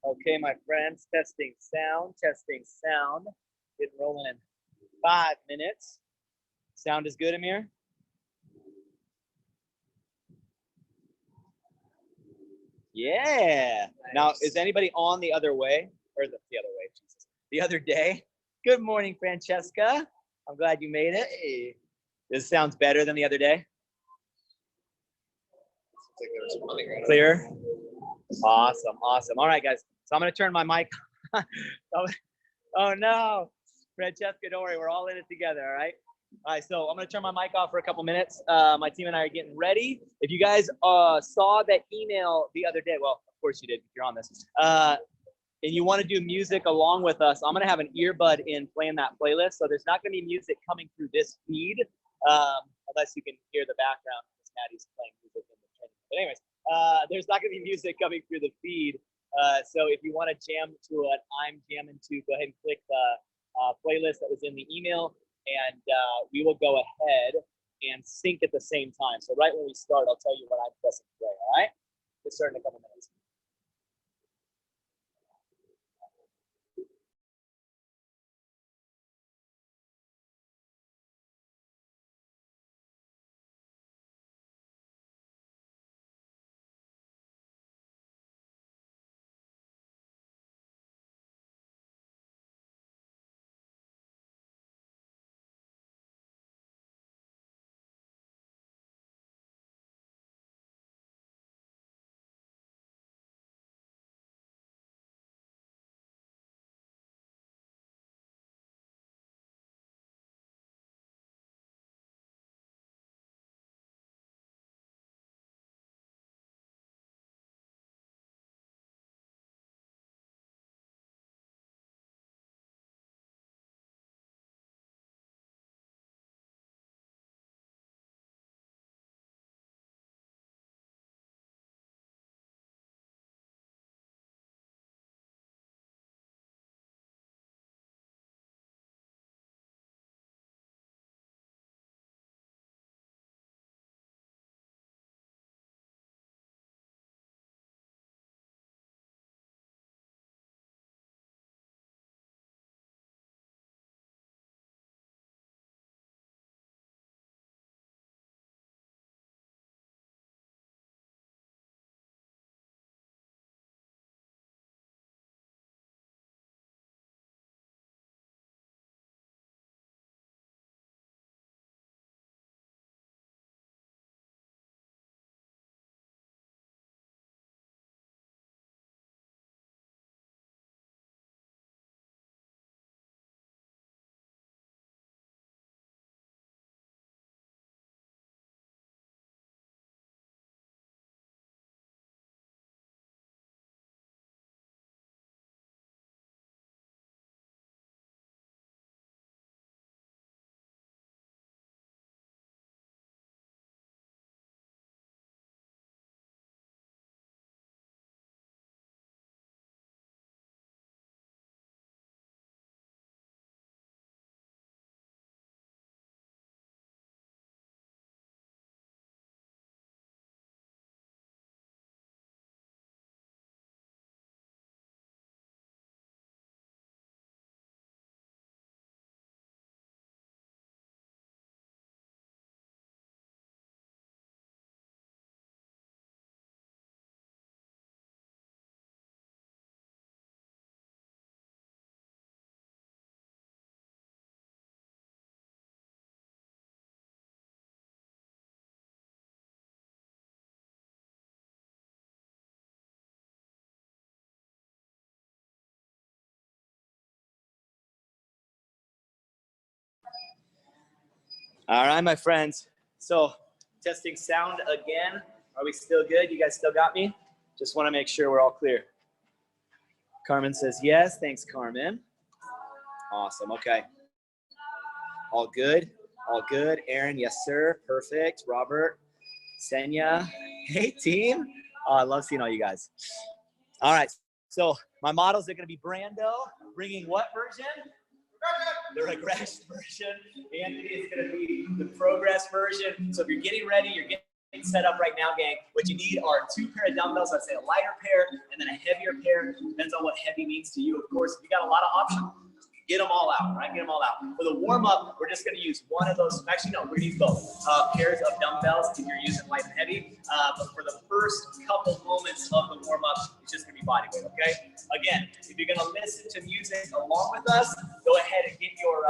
Okay, my friends, testing sound, testing sound. Getting rolling in 5 minutes. Sound is good, Amir? Yeah. Nice. Now, is anybody on the other way? Or the other way, Jesus. The other day? Good morning, Francesca. I'm glad you made it. Hey. This sounds better than the other day? Clear? Awesome, awesome. All right, guys. So I'm going to turn my mic. Oh, no. Francesca, don't worry. We're all in it together, all right? All right, so I'm going to turn my mic off for a couple minutes. My team and I are getting ready. If you guys saw that email the other day, well, of course you did if you're on this, and you want to do music along with us, I'm going to have an earbud in playing that playlist. So there's not going to be music coming through this feed unless you can hear the background because Maddie's playing music in the training. But anyways, there's not going to be music coming through the feed. So if you want to jam to what I'm jamming to, go ahead and click the playlist that was in the email, and we will go ahead and sync at the same time. So right when we start, I'll tell you when I'm pressing play, all right? We'll start in a couple minutes. All right, my friends. So testing sound again. Are we still good? You guys still got me? Just want to make sure we're all clear. Carmen says yes. Thanks, Carmen. Awesome. Okay. All good. All good. Aaron, yes, sir. Perfect. Robert, Senya. Hey, team. Oh, I love seeing all you guys. All right. So my models are going to be Brando, bringing what version? The regress version. Anthony is going to be the progress version. So if you're getting ready, you're getting set up right now, gang. What you need are 2 pair of dumbbells. I'd say a lighter pair and then a heavier pair. Depends on what heavy means to you. Of course, if you got a lot of options, get them all out, right? Get them all out. For the warm-up, we're just going to use one of those. Actually, no, we're going to use both pairs of dumbbells if you're using light and heavy. But for the first couple moments of the warm-up, it's just going to be body weight, okay? Again, if you're going to listen to music along with us, go ahead and get your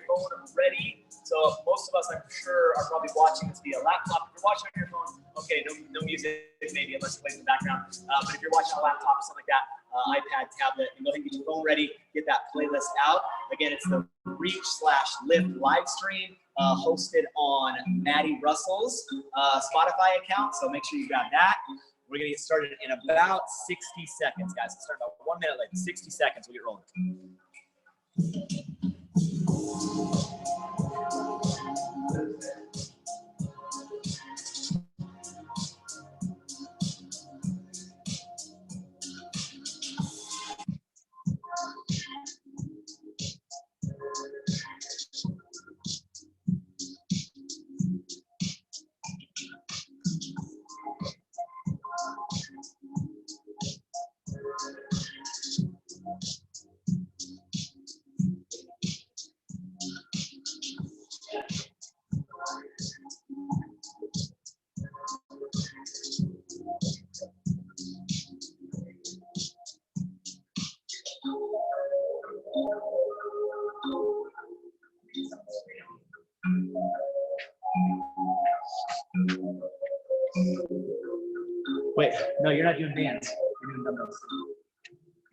phone ready. So most of us, I'm sure, are probably watching this via laptop. If you're watching on your phone, okay, no music maybe unless it plays in the background. But if you're watching on a laptop, something like that, iPad, tablet, and go ahead and get your phone ready, get that playlist out. Again, it's the Reach/Lift live stream hosted on Maddie Russell's Spotify account. So make sure you grab that. We're gonna get started in about 60 seconds, guys. We'll start about 1 minute late. 60 seconds, we'll get rolling. Wait, no, you're not doing bands. You're doing dumbbells.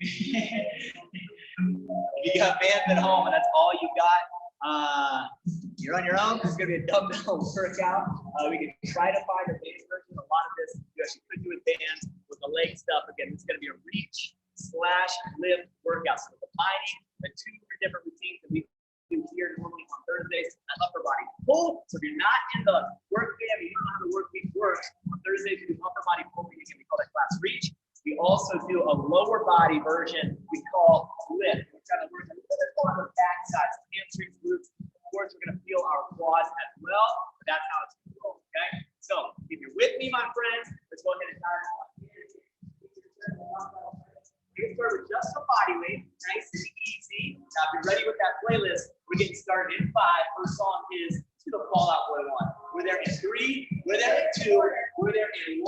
If you got bands at home and that's all you got, you're on your own. This is going to be a dumbbell workout. We can try to find a base version. A lot of this you actually could do with bands, with the leg stuff. Again, it's going to be a reach/lift workout. So combining the 2 different routines that we do here normally on Thursdays, an upper body pull. So if you're not in the work game, you don't know how the work week works, on Thursdays we do upper body pull. We call that class reach. We also do a lower body version we call lift. We're trying to work a little bit more on the back side, so hamstrings, glutes. Of course, we're going to feel our quads as well, but that's how it's going to roll, okay? So if you're with me, my friends, let's go ahead and dive on. We start with just some body weight, nice and easy. Now, if you're ready with that playlist, we're getting started in 5. First song is To the Fallout Boy 1. We're there in 3, we're there in 2, we're there in 1.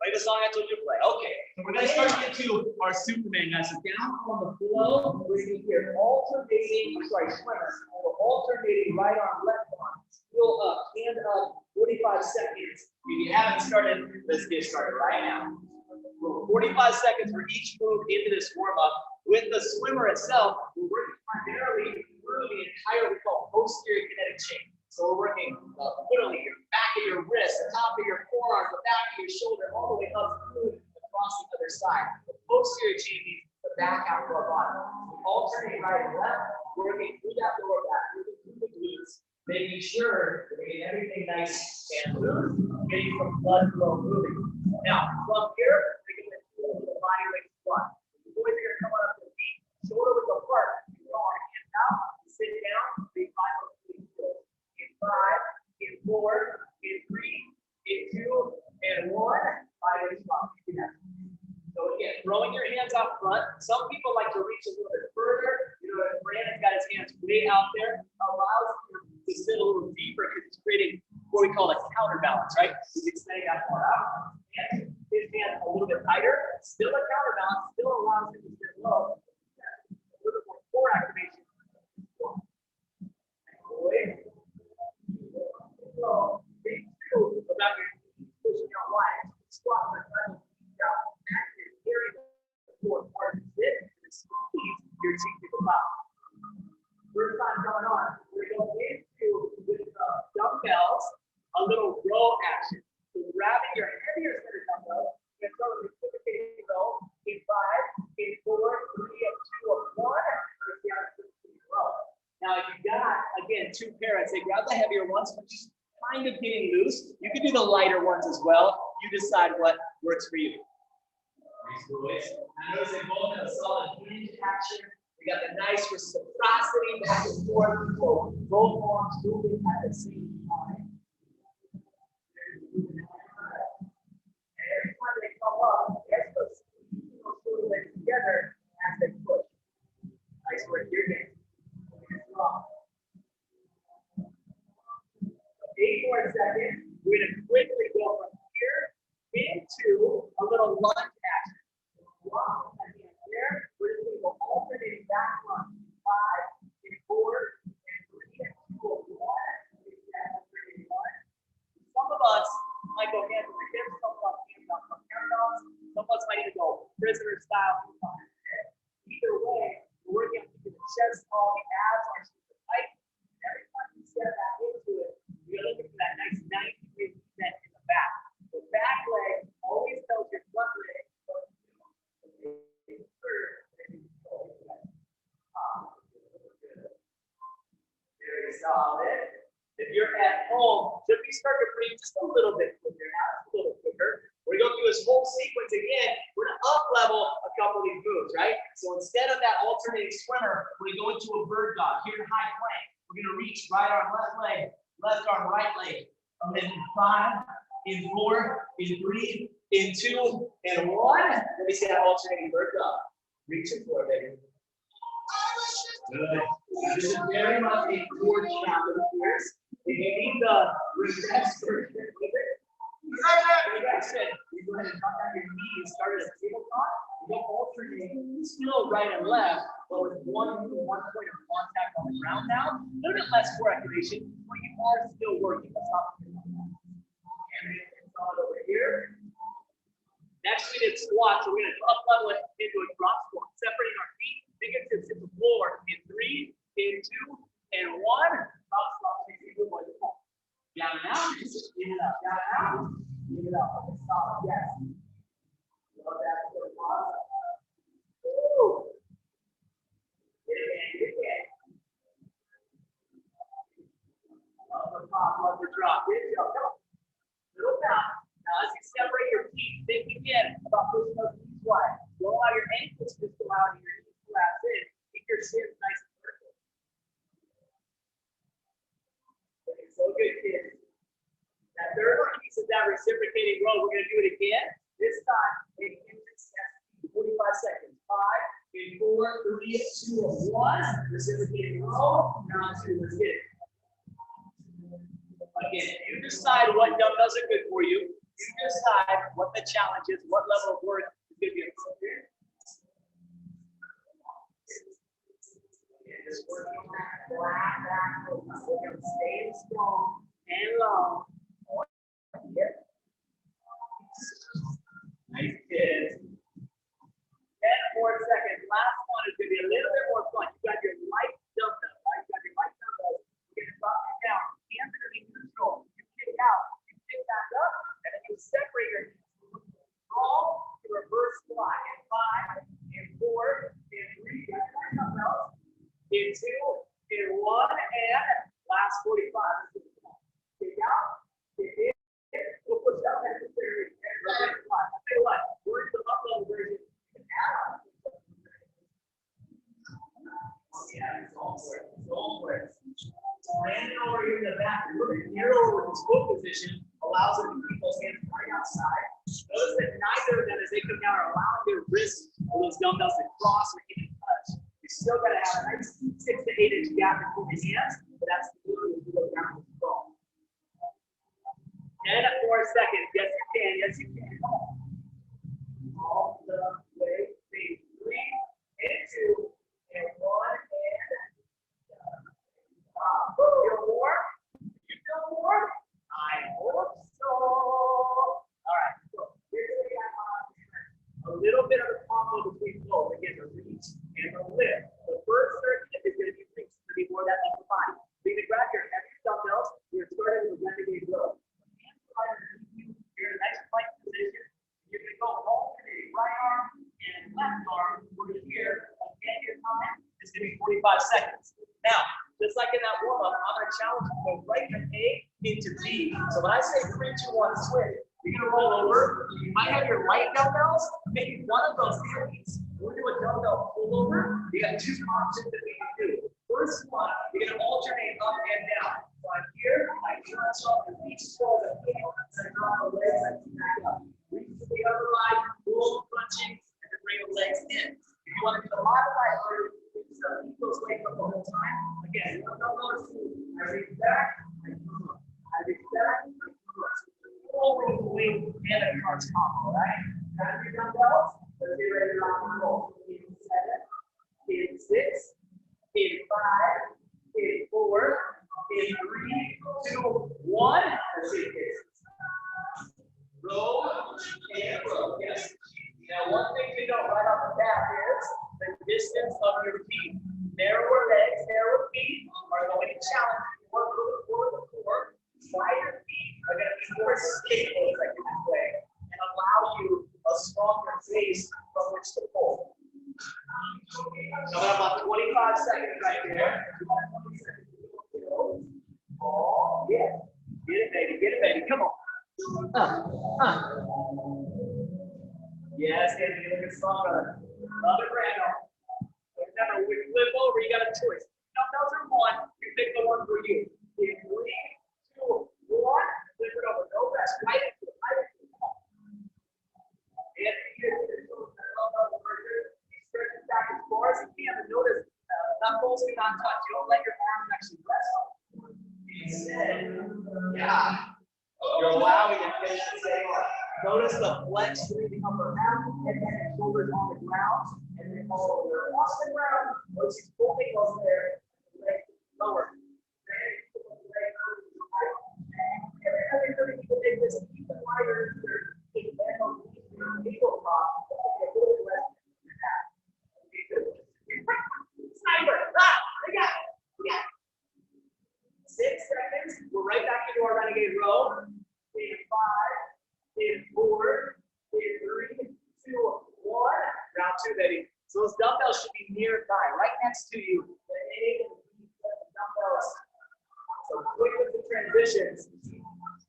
Play the song I told you to play. Okay, so we're going to start to get to our Superman guys. So down on the floor, we're going to hear alternating, swimmers. We're alternating right arm, left arm, heel up, hand up, 45 seconds. If you haven't started, let's get started right now. 45 seconds for each move into this warm-up. With the swimmer itself, we're working primarily through the entire, we call posterior kinetic chain. So we're working literally your back of your wrist, the top of your forearm, the back of your shoulder, all the way up through across the other side. The posterior chain means the back half of our body. Alternating right and left, working through that lower back, moving through the glutes, making sure that we're getting everything nice and loose, getting some blood flow moving. Now, from here, we're going to do the body weight squat. The boys are going to come on up to the feet, shoulder width apart. You draw our hands out, sit down, big 5 of 5, in 4, in 3, in 2, and 1. Body weight squat. So again, throwing your hands out front. Some people like to reach a little bit further. You know, if Brandon's got his hands way out there, allows him to sit a little deeper because it's creating what we call a counterbalance, right? He's extending that far out. And his hands a little bit tighter, still a counterbalance, still allows him to sit low. A little bit more core activation. So, big 2, go back here, pushing out wide. Squat, but out. That is very important part of this. Your cheek to the top. First time going on, we're going to go into with dumbbells, a little row action. So grabbing your heavier set of dumbbells, you're going to start with a reciprocating row in 5, in 4, 3, 2, 1. Now, if you got, again, 2 pair, I'd say grab the heavier ones, which is kind of getting loose. You can do the lighter ones as well. You decide what works for you. Nice boys. I notice they both have a solid hinge action. We got the nice reciprocity back and forth. Both arms moving at the same time. style. Either way, we're working on keeping the chest tall, the abs are super tight. Every time you step back into it, you're looking for that nice 90-degree bend in the back. The back leg always tells your front leg. Very solid. If you're at home, should we start to breathe just a little bit quicker now? A little quicker. We're going to go through this whole sequence again. We're going to up level a couple of these moves, right? So instead of that alternating swimmer, we're going to go into a bird dog. Here in high plank, we're going to reach right arm, left leg, left arm, right leg. And then in 5, in 4, in 3, in 2, and 1. Let me see that alternating bird dog. Reaching for it, baby. Good. This is very much a core challenge here. If you need the regress version with it, you go ahead and drop down your knees, start at a tabletop. You go alternate, still right and left, but with one point of contact on the ground now. A little bit less core activation, but you are still working. Let's not forget about that. And then it's on over here. Next, we did squats, so we're going to up level it into a drop squat, separating our feet, fingertips hit the floor in 3, in 2, and 1. Drop squat, down and out, give it up, down and out, give it up. Okay, solid, yes. Love that. Woo! Get it in, get it in. Love the pop, love the drop. Here you go, go. Little bounce. Now, as you separate your feet, think again about pushing those knees wide. Don't allow your ankles to go out and your knees collapse in. Keep your shins nice and vertical. Okay, so good, kids. That third piece of that reciprocating row, we're going to do it again. This time, in 45 seconds. 5, in 4, 3, 2, 1. Reciprocating row. Now 2. Let's get it. Again, you decide what dumbbells are good for you. You decide what the challenge is, what level of work is going to be appropriate. Just working on that flat back focus. We're going to stay strong and long. Nice, kids. 10 more seconds. Last one is going to be a little bit more fun. You got your light dumbbell, right? You got your light dumbbell. You're going to drop it down. Hands are going to be neutral. You kick out. You kick back up. And then you separate your hands. Roll to reverse squat. In 5, in 4, in 3, got your dumbbells. In 2, in 1, and last 45. Kick out. Kick in. We'll push out that necessary. I'll tell you what, we're in the up level version. Yeah, it's all for it. It's all for it. Landing over here in the back, we're going to narrow over this foot position, allows them to keep those hands right outside. Notice that neither of them, as they come down, are allowing their wrists or those dumbbells to cross or even touch. You still got to have a nice 6 to 8 inch gap between the hands, but that's the ability to go down with the ball. 10 more seconds. Yes, you can. Yes, you can. All the way. 3, and 2, and 1, and feel more? You feel more? I hope so. All right. So here's what we got. A little bit of a combo between both. Again, the reach and the lift. The first 30 is going to be reach. It's going to be more that upper body. So you can grab your heavy dumbbells. You're starting with a renegade row. You're in a nice plank position. You're going to go alternate right arm and left arm. We're going to hear again your time. It's going to be 45 seconds. Now, just like in that warm-up, I'm going to challenge you to go right from A into B. So when I say 3, 2, 1, switch, you're going to roll over. You might have your light dumbbells. Maybe one of those areas. We'll do a dumbbell pullover. You got 2 options that we can do. First one, you're going to alternate up and down. So I'm here, I turn up and reach for the heel, and drop the legs and back up. Reach to the other line, pull, crunching, and then bring the legs in. If you want to do the modified version, keep those legs up the whole time. Again, I reach back, I come up. I reach back, I come up. Full roll the wing and a crunch combo, right? Got your dumbbells? Let's get ready to rock and roll. In 7, in 6, in 5, in 4, in 3, 2, 1. Let's see this. Roll and roll. Yes. Now, one thing to know right off the of your feet. Narrower legs, narrower feet are going to challenge you more, a little bit more than before. Wider feet are going to be more stable, like this way, and allow you a stronger base from which to pull. So about 25 seconds right there. Oh, yeah. Get it, baby. Get it, baby. Come on. Yes, Anthony, look at stronger. Love it, Randall. Remember, when you flip over, you got a choice. Dumbbells are one. You pick the one for you. In 3, 2, 1. Flip it over. No rest. Right into it. Right into it. Come on. Anthony, he's stretching back as far as he can. But notice, knuckles do not touch. You don't let your arms actually rest on the floor. Instead, yeah, you're allowing your face to stay on. Notice the flex through the upper half and then shoulders on the ground, and then follow the off the ground. Notice he's pulling those there, leg lower. Every people make this even wider. Sniper! We got it. 6 seconds. We're right back into our renegade row. In 5, in 4, in 3, 2, 1. Round 2, baby. So those dumbbells should be nearby, right next to you. Dumbbells. So quick with the transitions.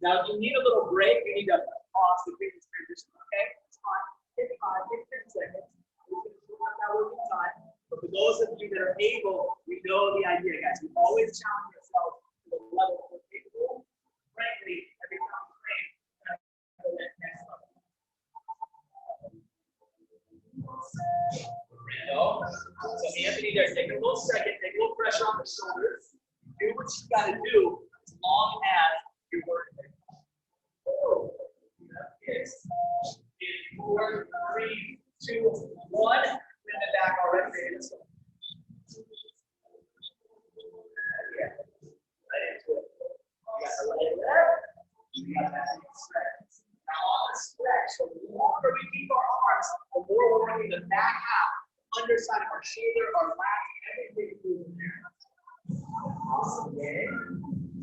Now, if you need a little break, you need to pause the previous transition. Okay, it's fine. Take 5, take 10 seconds. We're going to do that working time. But for those of you that are able, we know the idea, guys. We always challenge ourselves to the level that we're capable. Frankly, every time we train, we're going to go to that next level. So Anthony, there, take a little second, take a little pressure on the shoulders. Do what you got to do as long as you're working. Yes. In 4, 3, 2, 1. In the back already. Let's go. Yeah. Right into it. You got the leg there. You got that stretch. Now on the stretch, the longer we keep our arms, the more we're working the back half, underside of our shoulder, our lat, everything moving there. Awesome, gang.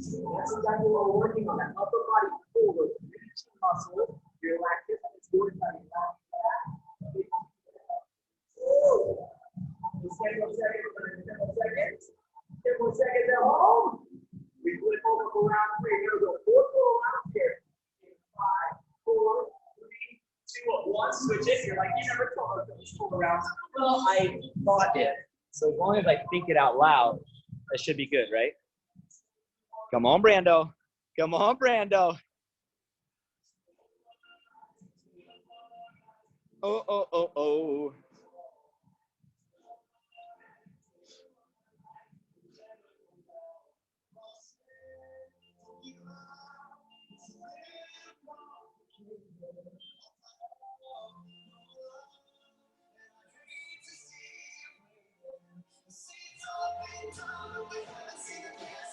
That's exactly what we're working on. That upper body forward, reaching muscle. Your lactic is good by the back. 10 more seconds. 10 more seconds at home. We flip over for round 3. Here we go. 4 full rounds here. In 5, 4, 3, 2, 1. Switch it. You're like, you never told us those full rounds. Well, I thought it. So as long as I think it out loud, that should be good, right? Come on, Brando. Come on, Brando. Oh, oh, oh, oh.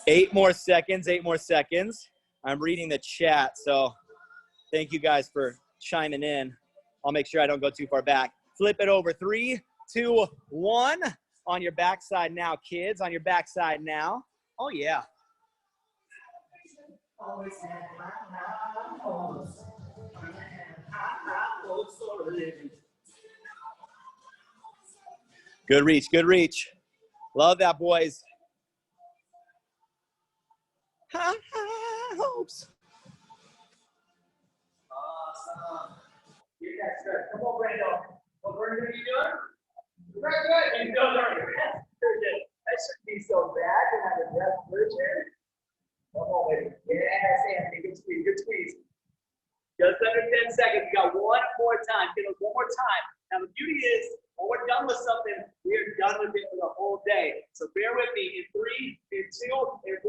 Eight more seconds. I'm reading the chat, so thank you guys for chiming in. I'll make sure I don't go too far back. Flip it over. 3, 2, 1. On your backside now, kids. On your backside now. Oh, yeah. Good reach, good reach. Love that, boys. Hopes. Awesome. Get that stretch. Come on, Brando. What version are you doing? Very good. You go there. That shouldn't be so bad to have a breath version. Come on, baby. Yes, Anthony. Good squeeze. Good squeeze. Just under 10 seconds. You got one more time. Get it one more time. Now, the beauty is, when we're done with something, we are done with it for the whole day. So bear with me. In 3, in 2, in 1.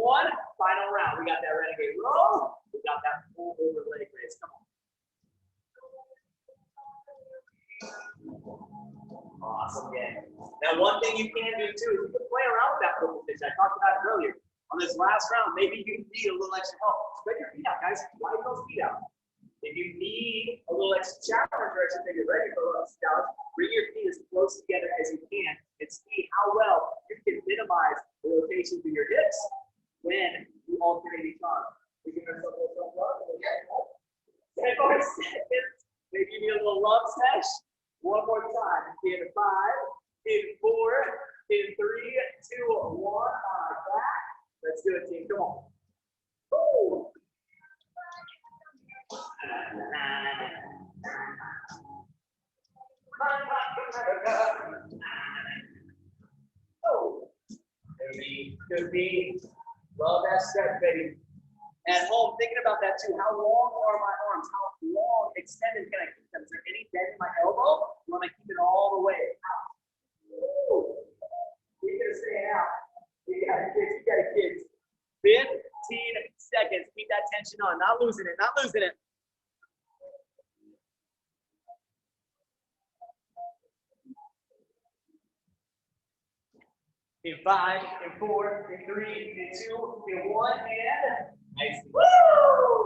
Final round. We got that renegade roll. We got that full over leg raise. Come on. Awesome, gang. Now, one thing you can do too is you can play around with that purple fish. I talked about it earlier. On this last round, maybe you need a little extra help. Spread your feet out, guys. Widen those feet out. If you need a little extra challenge or extra thing, you're ready for a little challenge, bring your feet as close together as you can. and see how well you can minimize the rotations of your hips when you alternate each arm. We give ourselves a little love. 10 more seconds. Maybe you need a little love sesh. One more time. In 5, in 4, in 3, 2, 1. On our back. Let's do it, team. Come on. Woo. Oh, baby, good beat. Love that stretch, baby. At home, thinking about that too. How long are my arms? How long extended can I keep them? Is there any bend in my elbow? You want to keep it all the way out. Woo. You're gonna stay out. You got it, kids. You got it, kids. 15 seconds. Keep that tension on. Not losing it. Not losing it. In 5, in 4, in 3, in 2, in 1, and nice. Woo!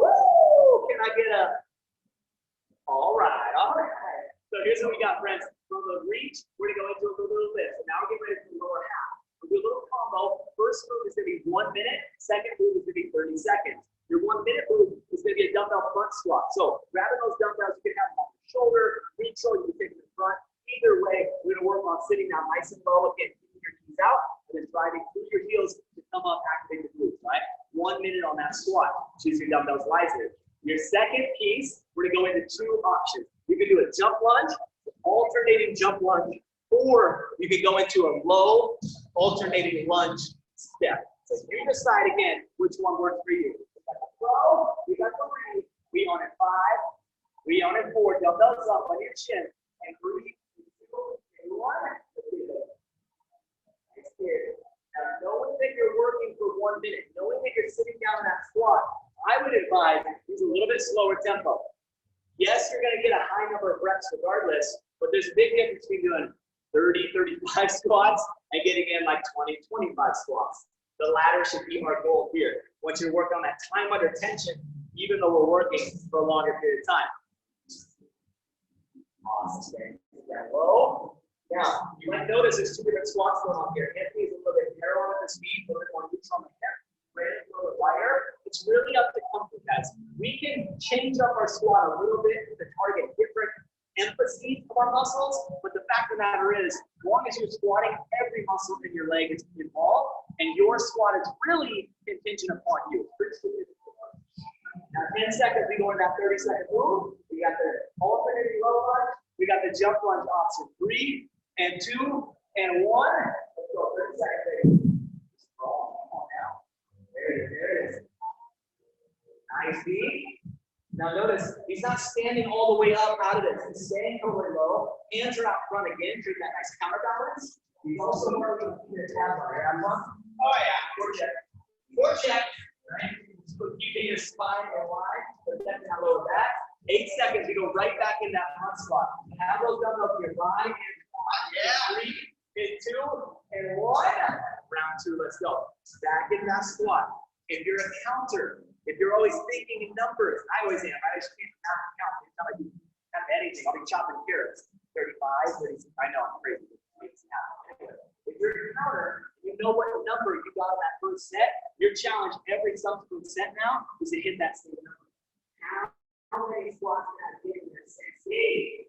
Woo! Can I get a? All right, all right. So here's what we got, friends. From the reach, we're gonna go into a little lift. So now we're getting ready for the lower half. We'll do a little combo. First move is gonna be 1 minute. Second move is gonna be 30 seconds. Your 1 minute move is gonna be a dumbbell front squat. So grabbing those dumbbells, you can have them on the shoulder, neutral, you can take them in front. Either way, we're gonna work on sitting down nice and low, again, keeping your knees out, and then driving through your heels to come up, activate the glutes, right? 1 minute on that squat. Choose your dumbbells wisely. Your second piece, we're gonna go into 2 options. You can do a jump lunge, alternating jump lunge, or you can go into a low alternating lunge step. So you decide again which one works for you. We got the pro, we got the read. We on it 5, we on it 4. Dumbbells up on your chin, and 3, 2, and 1. Nice here. Now, knowing that you're working for 1 minute, knowing that you're sitting down in that squat, I would advise use a little bit slower tempo. Yes, you're going to get a high number of reps regardless, but there's a big difference between doing 30, 35 squats and getting in like 20, 25 squats. The latter should be our goal here. Once you work on that time under tension, even though we're working for a longer period of time. Awesome. Stay low. Now, you might notice there's 2 different squats going on here. Hip is a little bit narrower on the speed, a little bit more neutral on the hip. Right, a little bit wider. It's really up to comfort, guys. We can change up our squat a little bit to target different emphases of our muscles, but the fact of the matter is, as long as you're squatting, every muscle in your leg is involved, and your squat is really contingent upon you. Now, 10 seconds, we go in that 30-second move. We got the alternating low lunge. We got the jump lunge option. 3, and 2, and 1. Let's go. 30 seconds, baby. Strong. Come on now. There it is. Nice beat. Now notice, he's not standing all the way up out of this. He's standing totally low. Hands are out front again, create that nice counterbalance. He's also working the tabs on here. Oh yeah, forecheck. Forecheck. Right? So keeping your spine aligned, but then that lower back. 8 seconds, we go right back in that front squat. Have those dumbbells here. 5 and 1. Yeah. 3 and 2 and 1. Round 2, let's go. Back in that squat. If you're a counter, if you're always thinking in numbers, I always am. I just can't count. Every time I do anything, I'll be chopping carrots. 35, 36. I know I'm crazy. Anyway, if you're a counter, you know what number you got on that first set. Your challenge every subsequent set now is to hit that same number. How many squats can I get in this? 60.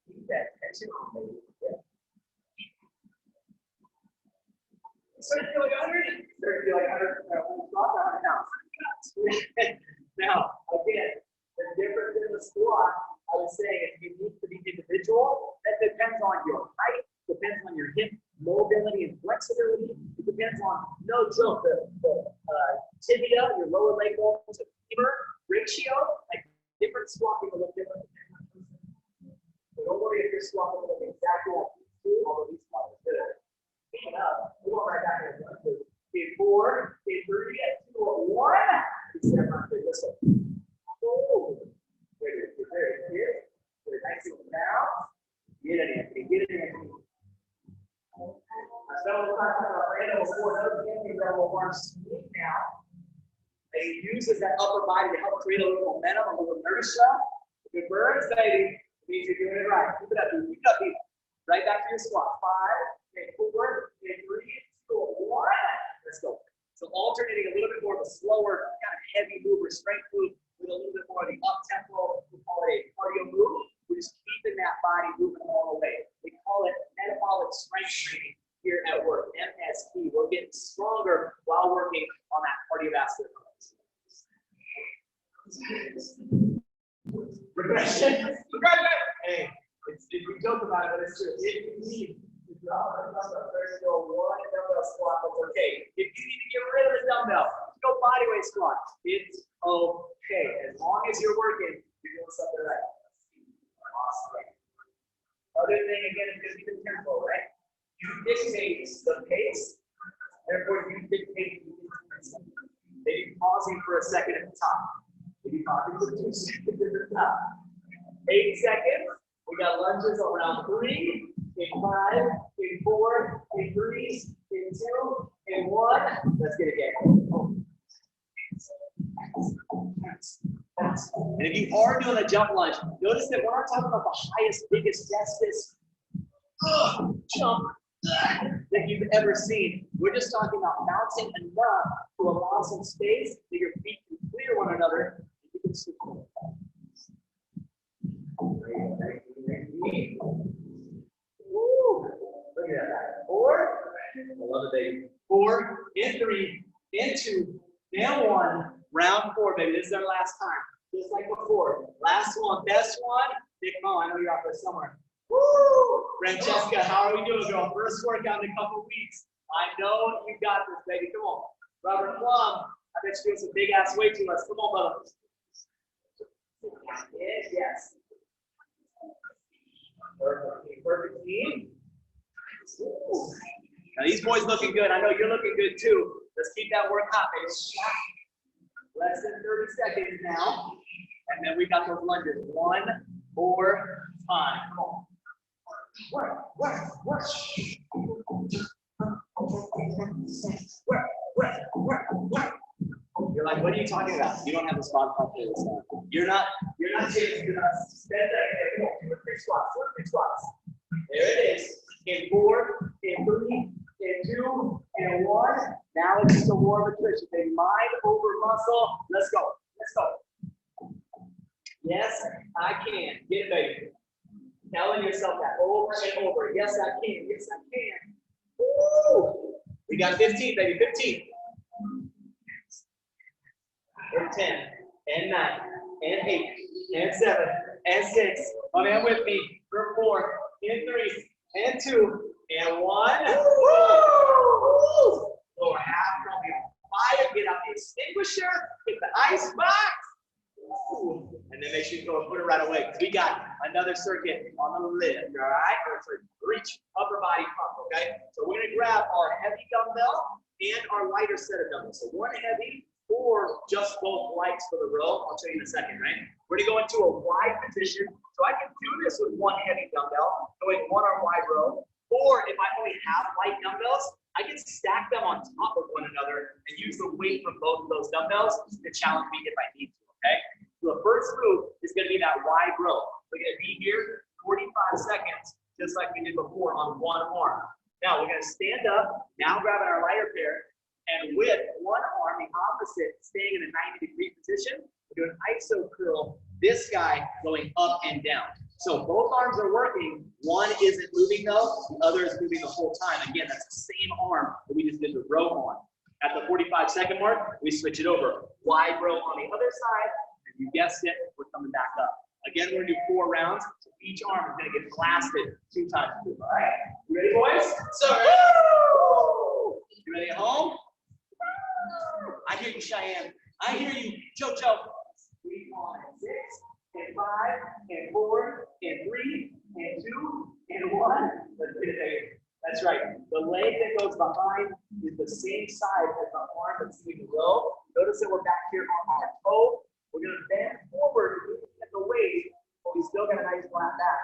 Keep that tension on, baby. Yeah. Starting to feel like 100. Starting to feel like 100. Now, again, the difference in the squat, I was saying, is unique to the individual. That depends on your height, depends on your hip mobility and flexibility. It depends on, no joke, the tibia, your lower leg bone to femur ratio. Like different squat will look different. So don't worry if your squat will look exactly like these two, although these squats are good. Keep it up. We'll go right back here. 4, 3, 2, 1. Step on the whistle. Oh, very good. Very nice and down. Get it, Anthony. Get it, Anthony. So we're talking about random before those Anthony level ones now. They uses that upper body to help create a little momentum, a little inertia. Good burns, baby. Means you're doing it right. Keep it up, dude. Keep it up, dude. Right back to your squat. 5, alternating a little bit more of a slower, kind of heavy move or strength move with a little bit more of the up-tempo, we call it a cardio move. We're just keeping that body moving all the way. We call it metabolic strength training here at work, MST. We're getting stronger while working on that cardiovascular balance. Regression. Hey, we joke about it, but it's true. If you need to drop a dumbbell, there's no one dumbbell squat, that's okay. If you need to get rid of the dumbbell, go bodyweight squat. It's okay. As long as you're working, you're doing something right. Awesome. Other thing, again, is just the tempo, right? You dictate the pace, therefore you dictate the intensity. Maybe pausing for a second at the top. Maybe pausing for 2 seconds at the top. 8 seconds. We got lunges around 3, in 5, in 4, in 3, in 2, in 1. Let's get it again. And if you are doing a jump lunge, notice that we're not talking about the highest, biggest, fastest jump that you've ever seen. We're just talking about bouncing enough to allow some space that your feet can clear one another and you can sleep. Look at that. 4. I love it, baby. 4, in 3, in 2, and 1. Round 4, baby. This is our last time. Just like before. Last one, best one. Big Mo, I know you're out there somewhere. Woo! Francesca, how are we doing, girl? First workout in a couple weeks. I know you got this, baby. Come on. Robert Plum, I bet you doing some big ass weight to us. Come on, brother. Yes. Perfect team. Ooh. Now these boys looking good. I know you're looking good too. Let's keep that work hot, baby. Less than 30 seconds now. And then we got those lunges. 1 more time. Come on. Work. You're like, what are you talking about? You don't have the spot for this. You're not changing us. Stand there. 2 or 3 squats. 2 or 3 squats. There it is. In 4, in 3, in 2, and 1. Now it's just a war of attrition, baby. Mind over muscle. Let's go. Yes, I can. Get it, baby. Telling yourself that over and over. Yes, I can. Yes, I can. Woo! We got 15, baby. 15. And 10, and 9, and 8, and 7, and 6. Come in with me. For 4, and 3, and 2, and 1. Woo! Lower half, don't be on fire. Get out the extinguisher. Get the ice box. Woo! And then make sure you go and put it right away. We got another circuit on the lift, all right? Or it's a reach, upper body pump, okay? So we're gonna grab our heavy dumbbell and our lighter set of dumbbells. So 1 heavy or just both lights for the row. I'll show you in a second, right? We're gonna go into a wide position. So I can do this with 1 heavy dumbbell, going 1 on wide row. Or if I only have light dumbbells, I can stack them on top of one another and use the weight from both of those dumbbells to challenge me if I need to, okay? So the first move is going to be that wide row. We're going to be here 45 seconds, just like we did before on 1 arm. Now we're going to stand up, now grabbing our lighter pair, and with 1 arm, the opposite, staying in a 90-degree position, we're doing iso curl, this guy going up and down. So both arms are working. One isn't moving though, the other is moving the whole time. Again, that's the same arm that we just did the row on. At the 45-second mark, we switch it over. Wide row on the other side, and you guessed it, we're coming back up. Again, we're gonna do 4 rounds. So each arm is gonna get blasted 2 times. All right, you ready, boys? Sir. You ready at home? I hear you, Cheyenne. I hear you, JoJo. 3 on 6. And 5, and 4, and 3, and 2, and 1. Let's get it, baby. That's right. The leg that goes behind is the same side as the arm that's doing the row. Notice that we're back here on our toe. We're going to bend forward at the waist, but we still got a nice flat back.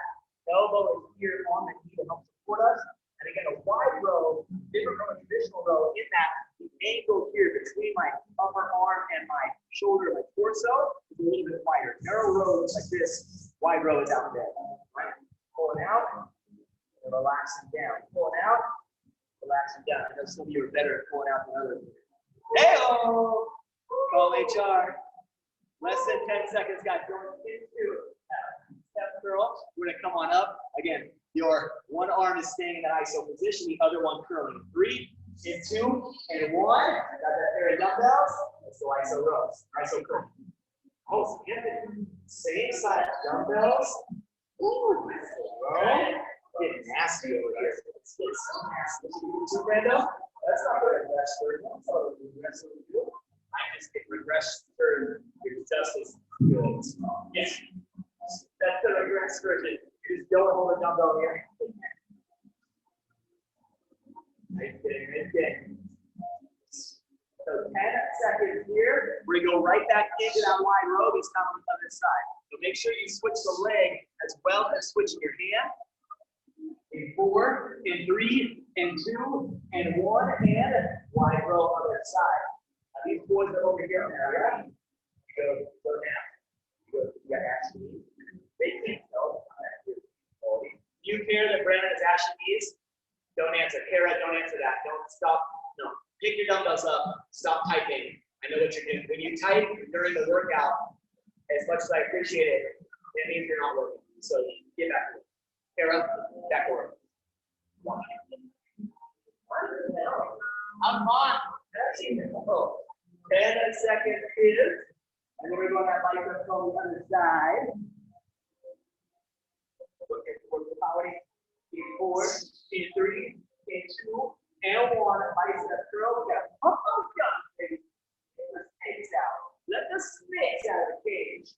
Elbow is here on the knee to help support us. And again, a wide row, different from a traditional row, in that the angle here between my upper arm and my shoulder, my torso, is a little bit wider. Narrow row looks like this. Wide row is out there. Right? Pulling out and relaxing down. Pulling out, relaxing down. I know some of you are better at pulling out than others. Hey-oh. Call HR. Less than 10 seconds, guys. Going into step curl. We're gonna come on up. Again, your one arm is staying in that ISO position, the other one curling. 3, and 2, and 1. Got that pair of dumbbells. Let's go ISO rows. ISO curl. Oh, same side dumbbells. Ooh, right. Getting nasty over here. It's getting so nasty. So, Brando, that's not what regress for. That's not what regress will do. I just get regress for your justice. Good. Yes. That's the regress version. You just don't hold a dumbbell here. Right there, right there. So 10 seconds here. We're going to go right back into that wide row. This time on the other side. So make sure you switch the leg as well as switching your hand. In 4, in 3, in 2, and 1, and wide row other side. Now these boys are over here. Right? You go down. You got action knees. They can't tell. You hear that Brandon is action knees? Don't answer. Kara, don't answer that. Don't stop. No. Pick your dumbbells up. Stop typing. I know what you're doing. When you type during the workout, as much as I appreciate it, it means you're not working. So get back to it. Kara, back to work. I'm on. 10 seconds is, and then we're going to have bicep on the other side. Work the power. In 4, in 3, in 2, and 1. Bicep curl. We got pump those guns, baby. Get the snakes out. Let the snakes out of the cage.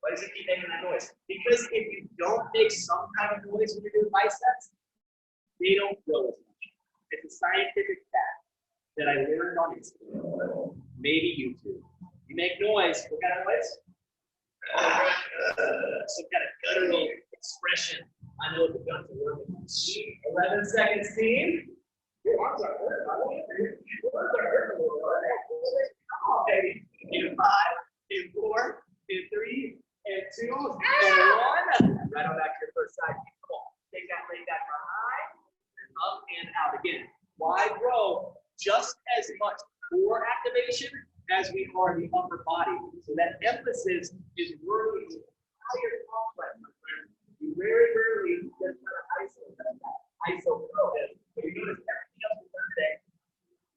Why does it keep making that noise? Because if you don't make some kind of noise when you're doing biceps, they don't grow as much. It's a scientific fact that I learned on Instagram. Maybe YouTube. You make noise. What kind of noise? Some kind of guttural expression. I know the guns are working. 11 seconds, team. Your arms are hurting. Your arms are hurting a little bit. Come on, baby. In 5, in 4, in 3, and 2, and 1. Right on back to your first side. Come on. Take that leg back behind, and up and out. Again, wide row, just as much core activation as we are the upper body. So that emphasis is really higher complex, my friend. You very rarely just kind of ISO curl it, but you notice everything else is done today.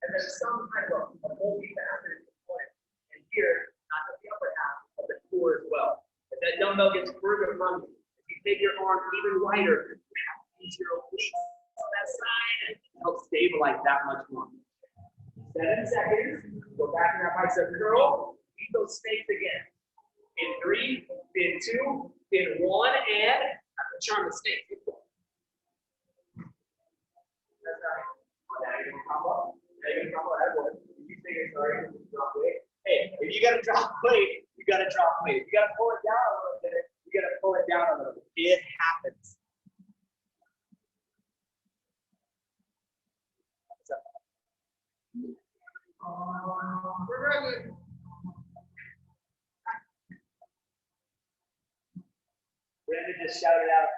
And there's some kind of a multi-faceted component. And here, not just the upper half, but the core as well. If that dumbbell gets further from you, if you take your arm even wider, you have to use your obliques on that side and help stabilize that much more. 7 seconds. Go back in that bicep curl. Keep those snakes again. In 3, in 2, in 1, and I'm the charm of snake. That's right. Now you're gonna come up. Now you're gonna come up. That one. If you think it's already drop weight. Hey, if you gotta drop weight, you gotta drop weight. If you gotta pull it down a little bit, you gotta pull it down a little bit. It happens. We're ready. Brandon just shouted out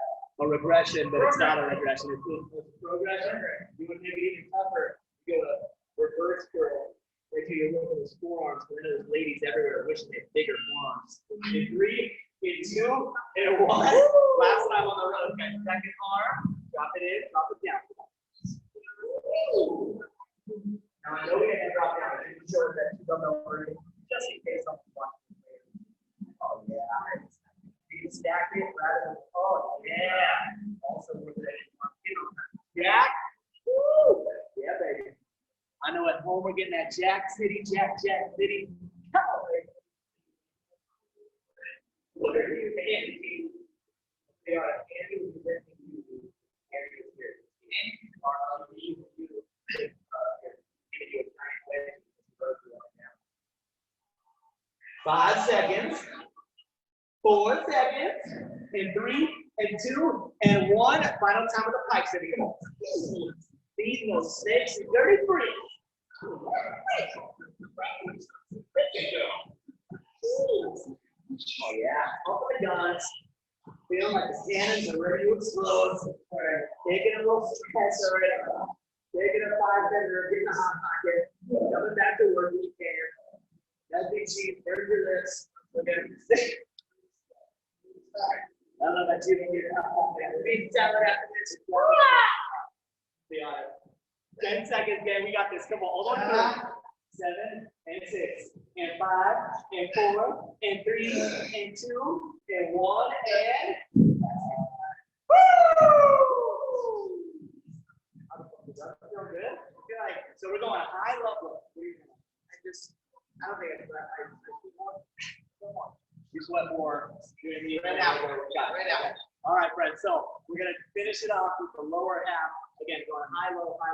a regression, but it's not a regression. It's a progression. You would make it even tougher. You go to reverse curl. Wait till you look at those forearms. There's ladies everywhere wishing they had bigger forearms. In 3, in 2, and 1. Last time on the road. Okay, second arm. Drop it in, drop it down. Now I know we have to drop down. I didn't show that you don't know already, just in case something watching later. Oh yeah. You can stack it rather than yeah. Also with it. Jack. Woo! Yeah, baby. I know at home we're getting that Jack City, Jack City. Come on, baby. What are you saying? They are Andy presenting you. Andy is here. Andy are unbelievable. Giving you a tiny way to 5 seconds. 4 seconds. In 3, and 2, and 1. Final time with the pikes. Come on. Feeding those snakes and dirty free. Oh yeah. Up the guns. Feel like the cannons are ready to explode. All right, taking a little stress already. Taking a 5-minute, getting a hot pocket. Coming back to work if you can. That big cheese, burn your lips. We're gonna stay. I don't know about you, but you're not big salad after this. Be honest. 10 seconds, gang. We got this. Come on, all on 7 and 6 and 5 and 4 and 3 and 2 and 1 and woo! Feel good? Feel like, so we're going high level. I don't think I just went more. Right now. All right, friends. So we're gonna finish it off with the lower half. Again, going high, low, the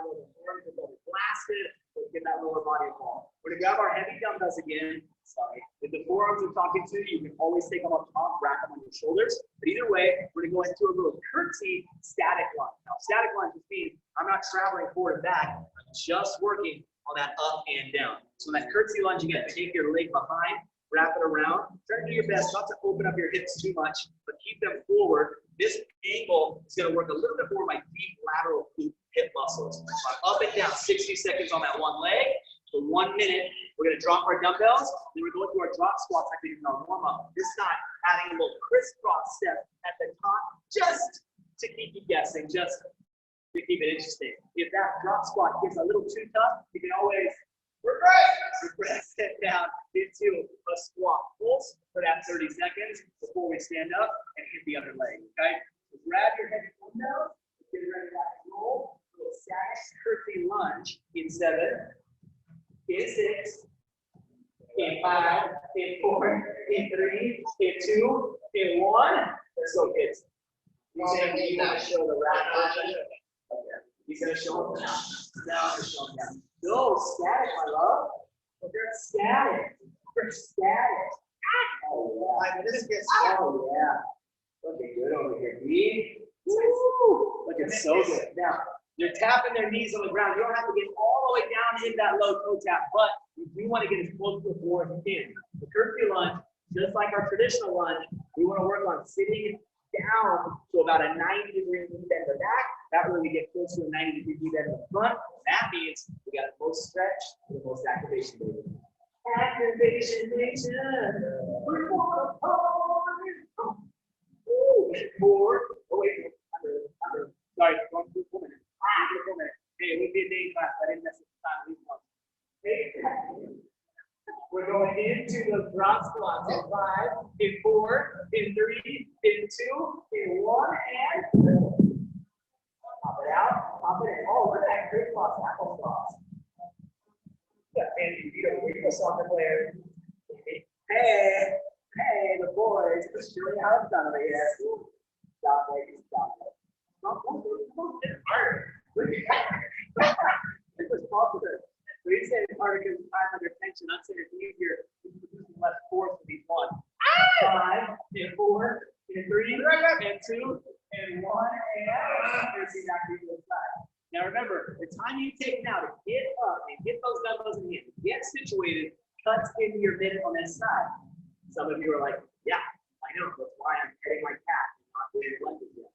arms are going blasted. Let's get that lower body involved. We're gonna grab our heavy dumbbells again. Sorry. If the forearms are talking to you, can always take them up top, rack them on your shoulders. But either way, we're gonna go into a little curtsy static lunge. Now, static lunge just means I'm not traveling forward and back. I'm just working on that up and down. So in that curtsy lunge, again, take your leg behind, wrap it around. Try to do your best not to open up your hips too much, but keep them forward. This angle is going to work a little bit more like deep lateral glute hip muscles. Up and down, 60 seconds on that one leg. For 1 minute, we're going to drop our dumbbells. Then we're going to our drop squats like we do in our warm up. This time, adding a little crisscross step at the top, just to keep you guessing, just to keep it interesting. If that drop squat gets a little too tough, you can always regress it down into a squat pulse for that 30 seconds before we stand up and hit the other leg, okay? So grab your heavy dumbbells, get ready to roll, a little static curtsy lunge in 7, in 6, in 5, in 4, in 3, in 2, in 1. Let's go, kids. You want to show the rack version? Okay. He's going to show them down. Down or show them down. No, static, my love. But they're static. They're static. Oh, yeah. Oh, yeah. Looking good over here, B. Woo! Looking so good. Now, you're tapping their knees on the ground. You don't have to get all the way down in that low toe tap, but you do want to get as close to the floor as you can. The curtsy lunge, just like our traditional lunge, we want to work on sitting down to about a 90-degree knee bend in the back. That way we get close to a 90-degree knee bend in the front. That means we got the most stretch and the most activation, baby. Activation nation. We're going home. 4. Oh, wait. Sorry, 1 minute. Hey, we did day class. I didn't mess up the time. We're going into the drop squats in 5, in 4, in 3, in 2, in 1, and pop it out, pop it in. Oh, look at that great cross apple sauce. And you know, we soccer player. Hey, the boys, let's show you how it's done over here. Stop it, stop it. It's hard. It was popular. So he's saying it's harder because it's time under tension. I'm saying it's easier. He's producing less force with each one. 5, and 4, and 3, and 2, and 1, and there's exactly the side. Now remember, the time you take now to get up and get those dumbbells in the hand, get situated, cuts into your minute on this side. Some of you are like, yeah, I know. That's why I'm heading my cat. Not doing lunges yet.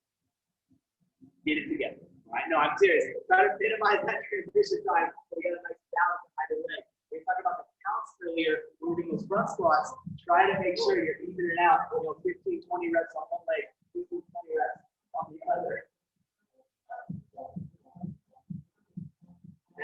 Get it together. All right? No, I'm serious. Try to minimize that transition time so we get a nice balance behind the leg. We talked about the counts earlier. Moving those front squats. Try to make sure you're evening it out. 15, 20 reps on one leg, 15, 20 reps on the other.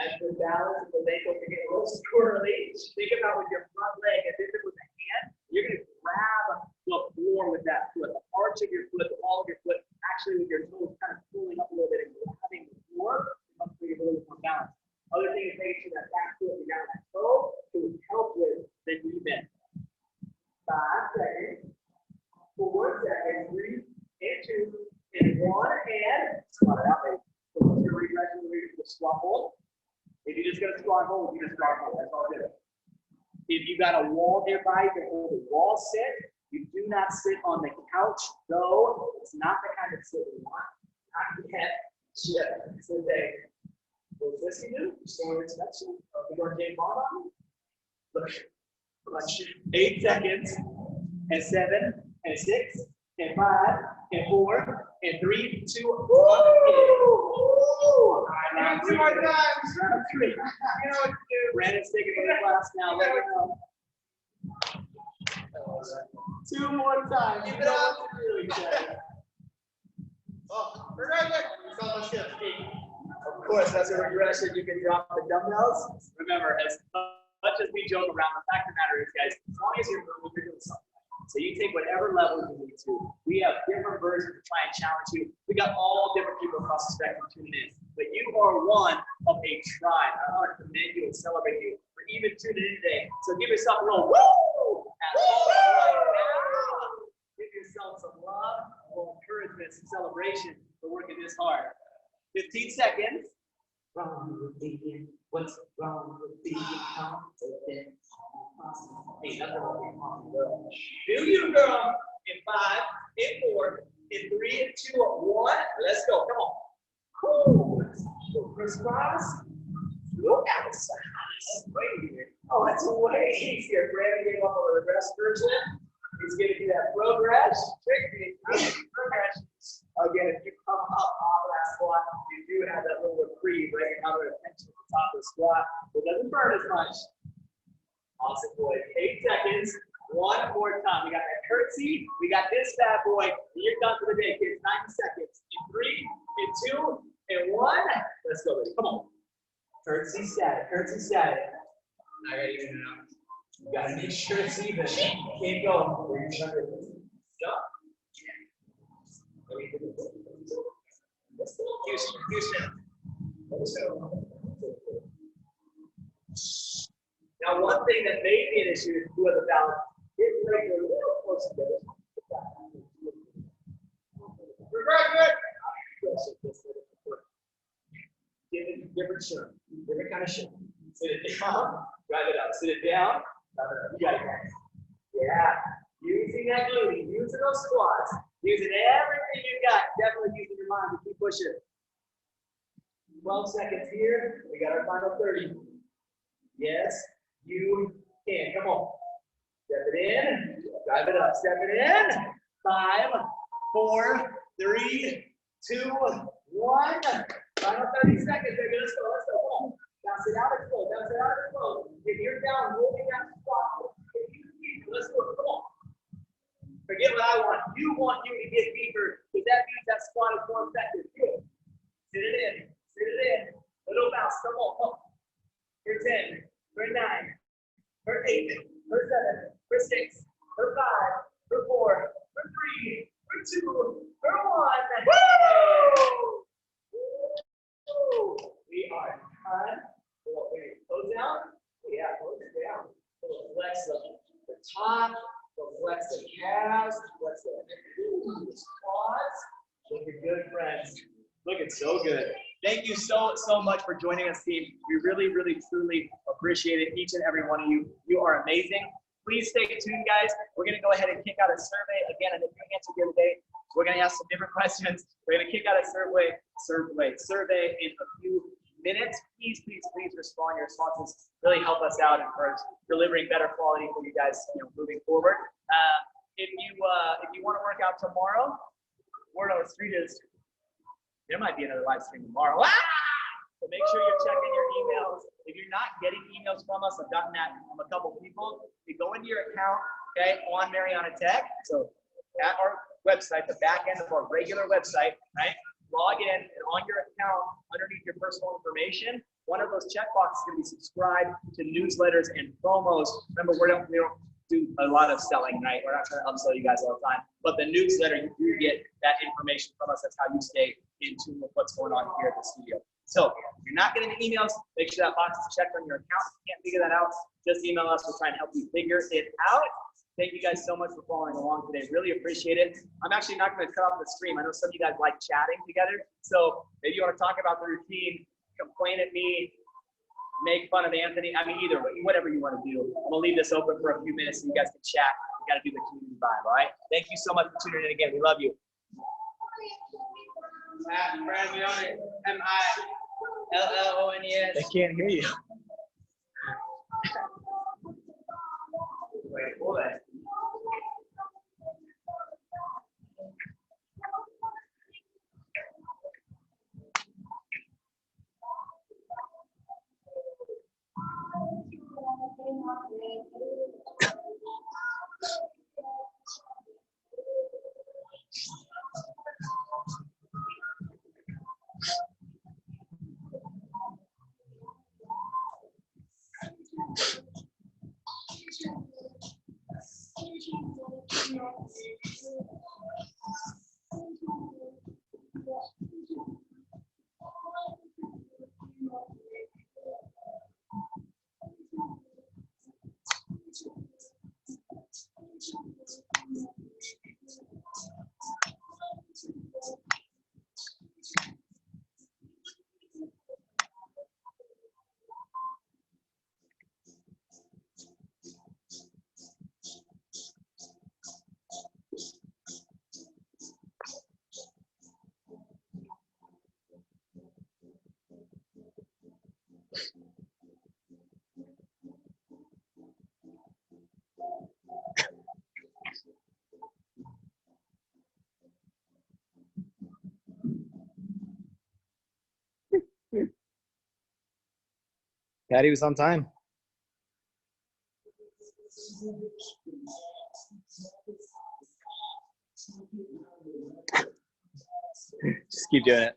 As the balance of the ankle can get a little squirrely, think about with your front leg, as if it was a hand, you're going to grab the floor with that foot, the arch of your foot, the ball of your foot, actually with your toes kind of pulling up a little bit and grabbing the floor, helps you get a little more balance. Other thing is making sure that back foot is down that toe to help with the knee bend. 5 seconds, 4 seconds, 3, and 2, and 1, and squat it out, baby. So what's your regression? We're going to squat hold. If you're just going to squat hold, you're going to squat hold. That's all it is. If you got a wall nearby, you can hold a wall sit. You do not sit on the couch, though. It's not the kind of sit we want. Not yet. Yeah. So they, what's this you do? Store inspection. We're going to get ball on you. Look. 8 seconds. And 7, and 6, and 5, in 4, in 3, 2, 1. All right, 2 more times. 3. You know what to do. Brandon's taking the class now. Let me know. 2 more times. Keep it up. Of course, that's a regression. You can drop the dumbbells. Remember, as much as we joke around, the fact of the matter is, guys, as long as you're doing something. So you take whatever level you need to. We have different versions to try and challenge you. We got all different people across the spectrum tuning in. But you are one of a tribe. I want to commend you and celebrate you for even tuning in today. So give yourself a little woo! Give yourself some love, a little encouragement, some celebration for working this hard. 15 seconds. Wrong with being, what's wrong with being confident? Hey, nothing wrong with being confident. Do you, girl? In 5, in 4, in 3, and 2, 1. Let's go. Come on. Cool. Crisscross. Look outside. Oh, it's way easier. Brandon gave up on the regress version. He's giving you that progress. Progress. Again, if you come up off of that squat, you do have that little reprieve, right? Another attention at the top of the squat. It doesn't burn as much. Awesome, boy. 8 seconds. One more time. We got that curtsy. We got this bad boy. You're done for the day, kids. 90 seconds. In 3, in 2, in 1. Let's go, baby. Come on. Curtsy static. Curtsy static. I gotta even it out. You gotta make sure it's even. Keep going. Stop. Houston. Now, one thing that may be an issue is who has a balance. Get ready to a little close together. We're very good. Give it different shirt. Different kind of shirt. Sit it down. Drive it up. Sit it down. You got it, guys. Yeah. Using that glute, using those squats, using everything you got. Definitely using your mind to keep pushing. 12 seconds here. We got our final 30. Yes, you can. Come on. Step it in. Drive it up. Step it in. 5, 4, 3, 2, 1. Final 30 seconds. Baby. Let's go. Let's go. Come on. Bounce it out and flow. Bounce it out and flow. If you're down, holding that squat. Let's go. Come on. Forget what I want. You want you to get deeper because that means that squat is more effective. Good. Sit it in. Sit it in. Little bounce. Come on. Come on. For 10. For 9. For 8. For 7. For 6. For 5. For 4. For 3. For 2. For 1. Woo! Woo! We are done. Close down. Yeah, close it down. Flex the top. Flex the calves, flex the quads. Looking good, friends. Looking so good. Thank you so much for joining us, team. We really, truly appreciate it, each and every one of you. You are amazing. Please stay tuned, guys. We're going to go ahead and kick out a survey. Again, and if you answered the other day, we're going to ask some different questions. We're going to kick out a survey in a few minutes. Please respond. Your responses really help us out and for delivering better quality for you guys, moving forward. If you want to work out tomorrow, word on the street is there might be another live stream tomorrow. So make sure you're checking your emails. If you're not getting emails from us, I've gotten that from a couple people. You go into your account, okay, on Mariana Tech. So at our website, the back end of our regular website, right? Log in, and on your account, underneath your personal information, one of those checkboxes is going to be subscribed to newsletters and promos. Remember, we don't do a lot of selling, right? We're not trying to upsell you guys all the time, but the newsletter, you do get that information from us. That's how you stay in tune with what's going on here at the studio. So if you're not getting the emails, make sure that box is checked on your account. If you can't figure that out, just email us. We'll try and help you figure it out. Thank you guys so much for following along today. Really appreciate it. I'm actually not going to cut off the stream. I know some of you guys like chatting together. So maybe you want to talk about the routine, complain at me, make fun of Anthony. I mean, either way, whatever you want to do. I'm going to leave this open for a few minutes so you guys can chat. We got to do the community vibe, all right? Thank you so much for tuning in again. We love you. M-I-L-L-O-N-E-S. They can't hear you. Wait, hold on. Patty was on time. Just keep doing it.